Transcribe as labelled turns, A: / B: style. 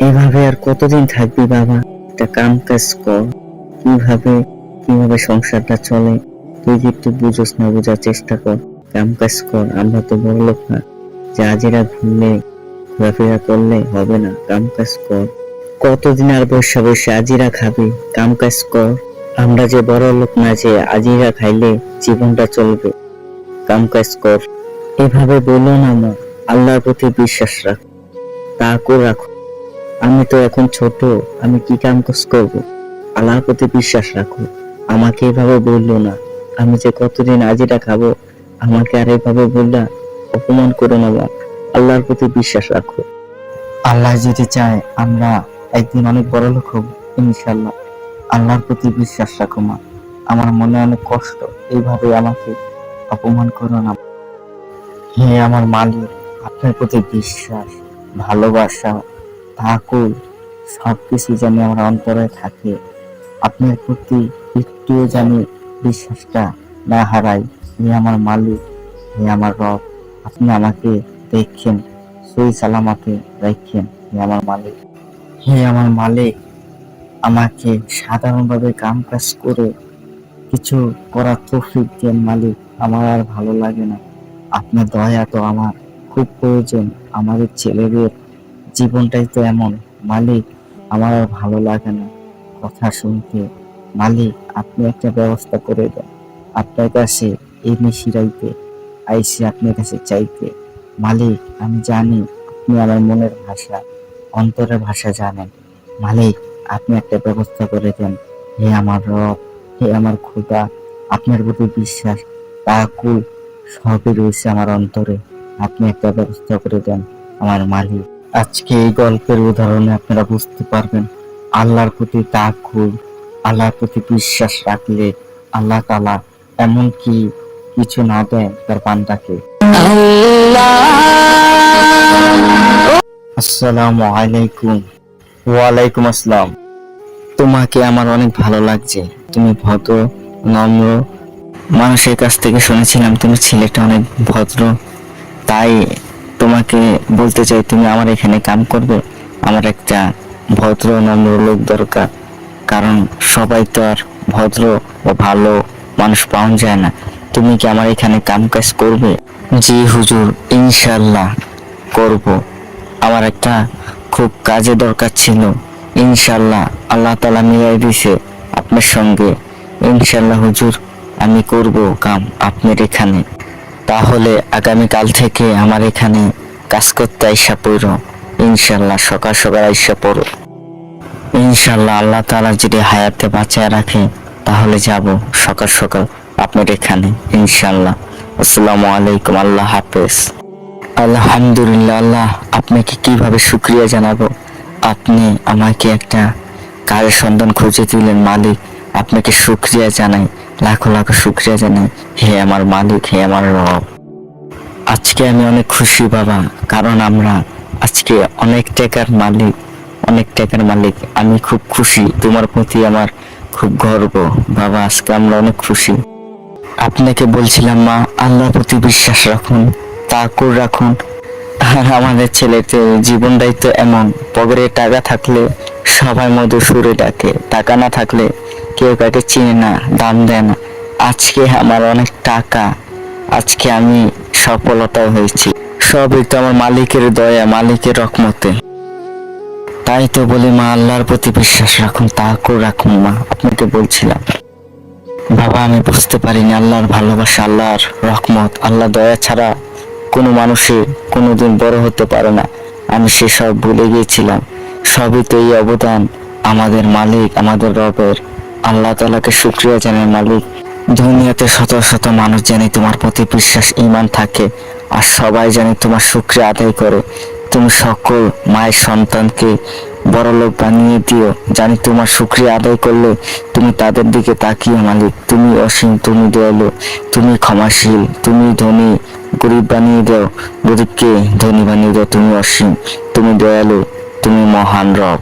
A: এভাবে আর কতদিন থাকবি বাবা? একটা কাম কাজ কর। কিভাবে কিভাবে সংসারটা চলে তুই যে একটু বুঝোস না, বোঝার চেষ্টা কর। কাম কাজ কর, আমরা তো বড় লোক না যে আজিরা ঘুরলে ঘোরাফেরা করলে হবে না। কাম কাজ কর। কতদিন আর বসে বসে আজিরা খাবি? কাম কাজ কর। আমরা যে বড় লোক না যে আজিরা খাইলে জীবনটা চলবে। কাম কাজ কর। এভাবে বলো না মা, আল্লাহর প্রতি বিশ্বাস রাখ, তাওয়াক্কুল রাখো। আমি তো এখন ছোট, আমি কি কাম কাজ করবো? আল্লাহর প্রতি বিশ্বাস রাখো। আমাকে এভাবে বললো না, আমি যে কতদিন আজিরা খাবো, আমাকে আর এভাবে বললা অপমান করো না মা। আল্লাহর প্রতি বিশ্বাস রাখো। আল্লাহ যদি চায় আমরা একদিন অনেক বড় লোক হব ইনশাল্লাহ। আল্লাহর প্রতি বিশ্বাস রাখো মা। আমার মনে অনেক কষ্ট, এইভাবে আমাকে অপমান করো না। হে আমার মালিক, আপনার প্রতি বিশ্বাস, ভালোবাসা, তাওয়াক্কুল সবকিছু যেন আমার অন্তরে থাকে। আপনার প্রতি একটুও জানি বিশ্বাসটা না হারাই। হে আমার মালিক, হে আমার রব, আপনি আমাকে দেখেন, সই সালামতে রাখেন। হে আমার মালিক, হে আমার মালিক, আমাকে সাধারণভাবে কাম কাজ করে কিছু করার তৌফিক দেন মালিক। আমার আর ভালো লাগে না, আপনার দয়া তো আমার খুব প্রয়োজন। আমাদের ছেলেদের জীবনটাই তো এমন মালিক, আমার আর ভালো লাগে না কথা শুনতে। মালিক, আপনি একটা ব্যবস্থা করে দেন। আপনার কাছে এই নিশিরাইতে আইসি আপনার কাছে চাইতে। মালিক, আমি জানি আপনি আমার মনের ভাষা, অন্তরের ভাষা জানেন। মালিক, আপনি একটা ব্যবস্থা করে দেন। হে আমার রব, হে আমার খোদা, আপনার প্রতি বিশ্বাস, তাওয়াক্কুল সবই রয়েছে আমার অন্তরে। আপনি একটা ব্যবস্থা করে দেন আমার মালিক। আজকে এই গল্পের উদাহরণে আপনারা বুঝতে পারবেন আল্লাহর প্রতি তাওয়াক্কুল, আল্লাহর প্রতি বিশ্বাস রাখলে আল্লাহ তাআলা এমন কি কিছু না দেয় তার বান্দাকে। আসসালামু আলাইকুম। ওয়ালাইকুম আসসালাম। তোমাকে আমার অনেক ভালো লাগছে। তুমি ভদ্র, নম্র। মানুষের কাছ থেকে শুনেছিলাম তুমি ছেলেটা অনেক ভদ্র, তাই তোমাকে বলতে চাই তুমি আমার এখানে কাম করবে। আমার একটা ভদ্র নম্র লোক দরকার, কারণ সবাই তো আর ভদ্র ও ভালো মানুষ পাওয়া যায় না। তুমি কি আমার এখানে কাম কাজ করবে? জি হুজুর, ইনশাল্লাহ করব। আমার একটা খুব কাজে দরকার ছিল, ইনশাল্লাহ আল্লাহ তাআলা মিলাই দিছে আপনার সঙ্গে। ইনশাল্লাহ হুজুর, আমি করব কাম আপনার এখানে। তাহলে আগামীকাল থেকে আমার এখানে কাজ করতে আইসা পড়ো। ইনশাল্লাহ সকাল সকাল আইসা পড়ো। ইনশাল্লাহ আল্লাহ তাআলা যদি হায়াতে বাঁচায় রাখে তাহলে যাব সকাল সকাল আপনার এখানে ইনশাল্লাহ। আসসালামু আলাইকুম, আল্লাহ হাফেজ। আলহামদুলিল্লাহ। আল্লাহ আপনাকে কিভাবে শুকরিয়া জানাবো, আপনি আমাকে একটা কাজের সন্ধান খুঁজে দিলেন মালিক। আপনাকে শুকরিয়া জানাই, লাখো লাখো শুকরিয়া জানাই। হে আমার মালিক, হে আমার রব। আজকে আমি অনেক খুশি বাবা, কারণ আমরা আজকে অনেক টাকার মালিক, অনেক টাকার মালিক। আমি খুব খুশি, তোমার প্রতি আমার খুব গর্ব বাবা। আজকে আমরা অনেক খুশি। আপনাকে বলছিলাম মা, আল্লাহর প্রতি বিশ্বাস রাখুন, তাওয়াক্কুল রাখুন। আর আমাদের ছেলেতে জীবনটাই তো এমন, পকেটে টাকা থাকলে সবাই মধু সুরে ডাকে, টাকা না থাকলে কেউ কাকে চিনে না, দাম দেয় না। আজকে আমার অনেক টাকা, আজকে আমি সফলতা হয়েছি, সবই তো আমার মালিকের দয়া, মালিকের রহমতে। তাই তো বলি মা, আল্লাহর প্রতি বিশ্বাস রাখুন, তাওয়াক্কুল রাখুন মা। আপনাকে বলছিলাম বাবা, আমি বুঝতে পারিনি আল্লাহর ভালোবাসা, আল্লাহর রহমত, আল্লাহ দয়া ছাড়া কোনো মানুষের কোনোদিন বড় হতে পারে না। আমি সেসব ভুলে গিয়েছিলাম। সবই তো এই অবদান আমাদের মালিক, আমাদের রবের। আল্লাহ তাআলাকে শুকরিয়া জানাই মালিক। দুনিয়াতে শত শত মানুষ জানি তোমার প্রতি বিশ্বাস ঈমান থাকে, আর সবাই জানি তোমার শুকরিয়া আদায় করে। তুমি সকল মায়ের সন্তানকে বড়লোক বানিয়ে দিও, জানি তোমার শুকরিয়া আদায় করলে তুমি তাদের দিকে তাকিয়ে মালিক। তুমি অসীম, তুমি দয়ালু, তুমি ক্ষমাশীল, তুমি ধনী, গরিব বানিয়ে দাও, গরিবকে ধনী বানিয়ে দাও। তুমি অসীম, তুমি দয়ালু, তুমি মহান রব।